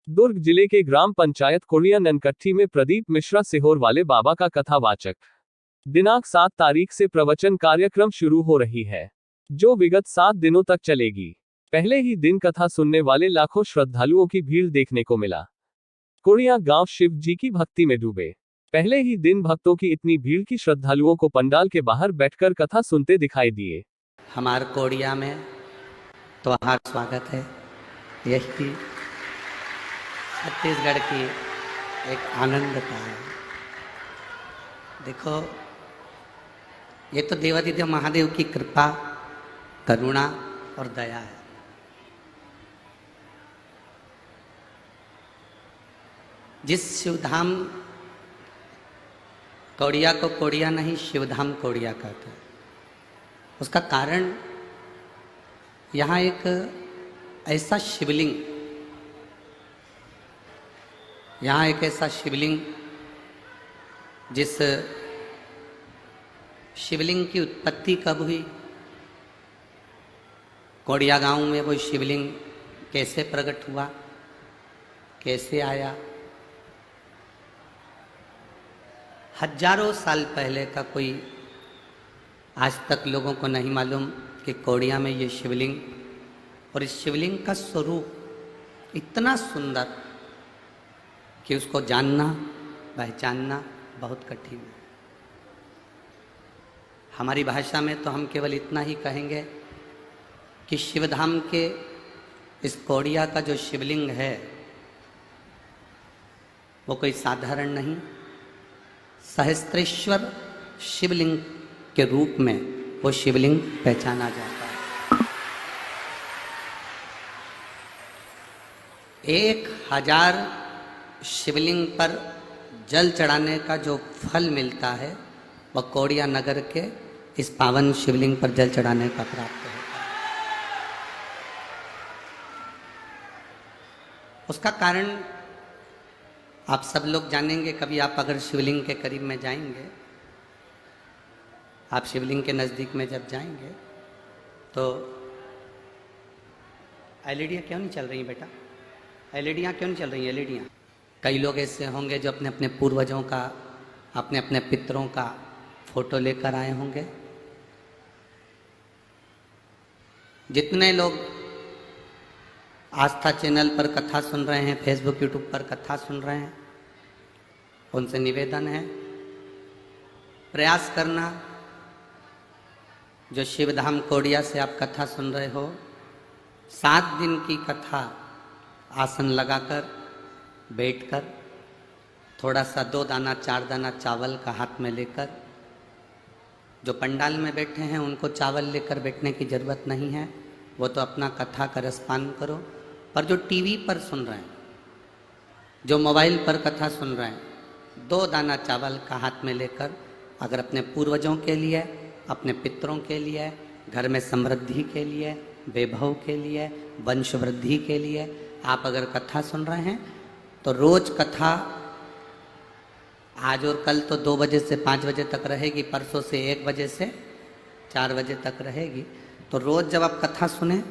दुर्ग जिले के ग्राम पंचायत कोड़िया ननकट्टी में प्रदीप मिश्रा सिहोर वाले बाबा का कथावाचक दिनांक 7 तारीख से प्रवचन कार्यक्रम शुरू हो रही है, जो विगत 7 दिनों तक चलेगी। पहले ही दिन कथा सुनने वाले लाखों श्रद्धालुओं की भीड़ देखने को मिला। कोड़िया गांव शिव जी की भक्ति में डूबे। पहले ही दिन भक्तों की इतनी भीड़ की श्रद्धालुओं को पंडाल के बाहर बैठकर कथा सुनते दिखाई दिए। हमारे कोड़िया में त्योहार स्वागत है। यही छत्तीसगढ़ की एक आनंद का है। देखो, ये तो देवादिदेव महादेव की कृपा, करुणा और दया है। जिस शिवधाम कोड़िया को कोड़िया नहीं शिवधाम कोड़िया कहते हैं, उसका कारण यहाँ एक ऐसा शिवलिंग, यहाँ एक ऐसा शिवलिंग जिस शिवलिंग की उत्पत्ति कब हुई, कोड़िया गांव में वो शिवलिंग कैसे प्रकट हुआ, कैसे आया, हजारों साल पहले का कोई आज तक लोगों को नहीं मालूम कि कोड़िया में ये शिवलिंग, और इस शिवलिंग का स्वरूप इतना सुंदर कि उसको जानना, पहचानना बहुत कठिन है। हमारी भाषा में तो हम केवल इतना ही कहेंगे कि शिवधाम के इस कोड़िया का जो शिवलिंग है वो कोई साधारण नहीं, सहस्त्रेश्वर शिवलिंग के रूप में वो शिवलिंग पहचाना जाता है। 1000 शिवलिंग पर जल चढ़ाने का जो फल मिलता है वह कोड़िया नगर के इस पावन शिवलिंग पर जल चढ़ाने का प्राप्त होता है। उसका कारण आप सब लोग जानेंगे। कभी आप अगर शिवलिंग के करीब में जाएंगे, आप शिवलिंग के नज़दीक में जब जाएंगे तो एलईडियाँ क्यों नहीं चल रही बेटा? एलईडियाँ क्यों नहीं चल रही? एलईडियाँ, कई लोग ऐसे होंगे जो अपने अपने पूर्वजों का, अपने अपने पितरों का फोटो लेकर आए होंगे। जितने लोग आस्था चैनल पर कथा सुन रहे हैं, फेसबुक यूट्यूब पर कथा सुन रहे हैं, उनसे निवेदन है, प्रयास करना, जो शिवधाम कोड़िया से आप कथा सुन रहे हो, 7 दिन की कथा आसन लगाकर बैठकर थोड़ा सा 2 दाना 4 दाना चावल का हाथ में लेकर, जो पंडाल में बैठे हैं उनको चावल लेकर बैठने की ज़रूरत नहीं है, वो तो अपना कथा का रसपान करो। पर जो टीवी पर सुन रहे हैं, जो मोबाइल पर कथा सुन रहे हैं, 2 दाना चावल का हाथ में लेकर अगर अपने पूर्वजों के लिए, अपने पितरों के लिए, घर में समृद्धि के लिए, वैभव के लिए, वंश वृद्धि के लिए आप अगर कथा सुन रहे हैं, तो रोज कथा आज और कल तो 2 बजे से 5 बजे तक रहेगी, परसों से 1 बजे से 4 बजे तक रहेगी। तो रोज़ जब आप कथा सुने,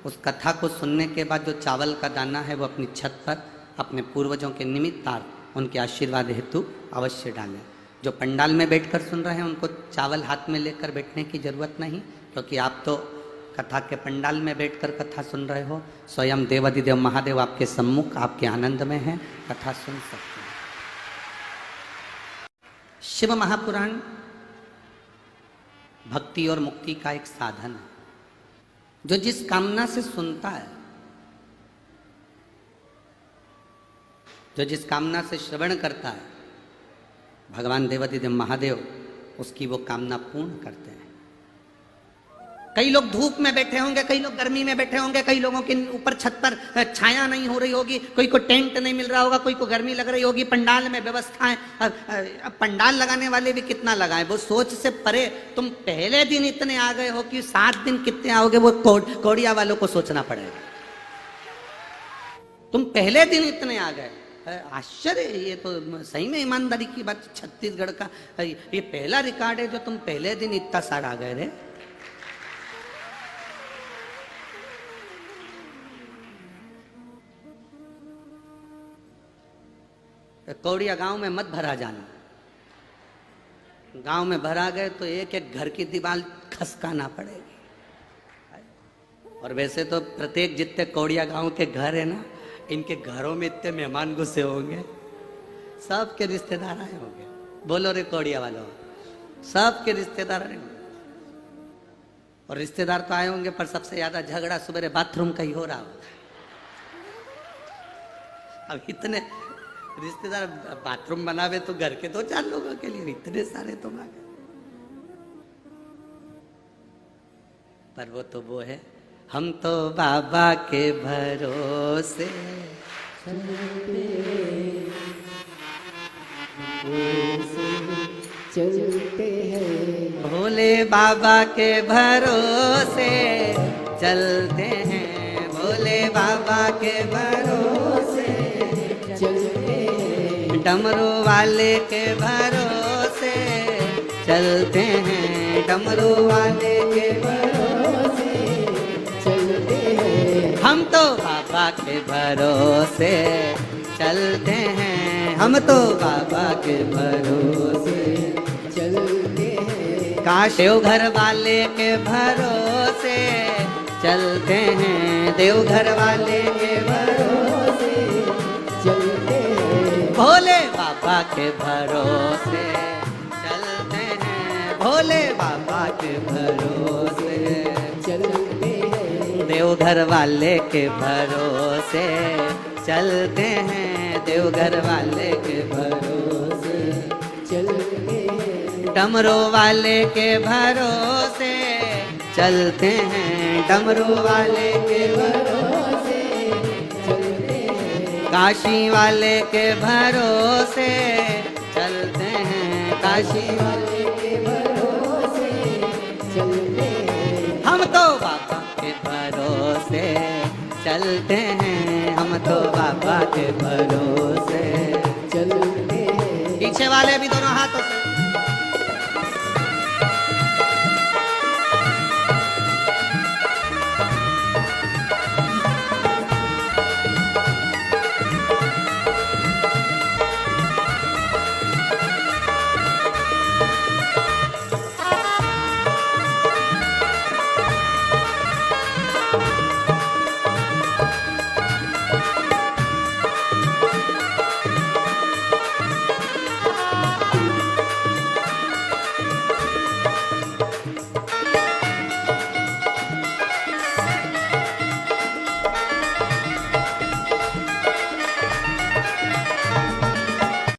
उस कथा को सुनने के बाद जो चावल का दाना है वो अपनी छत पर अपने पूर्वजों के निमित्तार्थ उनके आशीर्वाद हेतु अवश्य डालें। जो पंडाल में बैठकर सुन रहे हैं उनको चावल हाथ में लेकर बैठने की ज़रूरत नहीं, क्योंकि आप तो कथा के पंडाल में बैठकर कथा सुन रहे हो। स्वयं देवादिदेव महादेव आपके सम्मुख, आपके आनंद में हैं, कथा सुन सकते हैं। शिव महापुराण भक्ति और मुक्ति का एक साधन है। जो जिस कामना से सुनता है, जो जिस कामना से श्रवण करता है, भगवान देवादिदेव महादेव उसकी वो कामना पूर्ण करते हैं। कई लोग धूप में बैठे होंगे, कई लोग गर्मी में बैठे होंगे, कई लोगों के ऊपर छत पर छाया नहीं हो रही होगी, कोई को टेंट नहीं मिल रहा होगा, कोई को गर्मी लग रही होगी, पंडाल में व्यवस्थाएं। अब पंडाल लगाने वाले भी कितना लगाए, वो सोच से परे। तुम पहले दिन इतने आ गए हो कि 7 दिन कितने आओगे, वो कोड़िया वालों को सोचना पड़ेगा। तुम पहले दिन इतने आ गए, आश्चर्य। ये तो सही में ईमानदारी की बात, छत्तीसगढ़ का ये पहला रिकॉर्ड है जो तुम पहले दिन इतना सारा आ गए रे। तो कौड़िया गांव में मत भरा जाना। गांव में भरा गए तो एक एक घर की दीवार खसकाना पड़ेगी। और वैसे तो प्रत्येक जितने कौड़िया गांव के घर है ना, इनके घरों में इतने मेहमान घुसे होंगे, सबके रिश्तेदार आए होंगे। बोलो रे कौड़िया वालों, सबके रिश्तेदार आए होंगे। और रिश्तेदार तो आए होंगे, पर सबसे ज्यादा झगड़ा सुबह बाथरूम का ही हो रहा होगा। अब इतने रिश्तेदार बाथरूम बनावे तो घर के 2-4 लोगों के लिए, इतने सारे तो मांगे। पर वो तो वो है, हम तो बाबा के भरोसे चलते हैं, भोले बाबा के भरोसे चलते हैं, भोले बाबा के भरोसे चलते हैं, डमरू वाले के भरोसे चलते हैं, डमरू वाले के भरोसे चलते हैं, हम तो बाबा के भरोसे चलते हैं, हम तो बाबा के भरोसे चलते हैं, काश देवघर वाले के भरोसे चलते हैं, देवघर वाले के भरोसे चलते हैं, भोले बाबा के भरोसे चलते हैं, भोले बाबा के भरोसे चलते हैं, देवघर वाले के भरोसे चलते हैं, देवघर वाले के भरोसे चलते हैं, डमरू वाले के भरोसे चलते हैं, डमरू वाले के भरोसे चलते हैं, काशी वाले के भरोसे चलते हैं, काशी वाले के भरोसे चलते हैं, हम तो बाबा के भरोसे चलते हैं, हम तो बाबा के भरोसे चलते हैं, पीछे वाले भी दोनों हाथों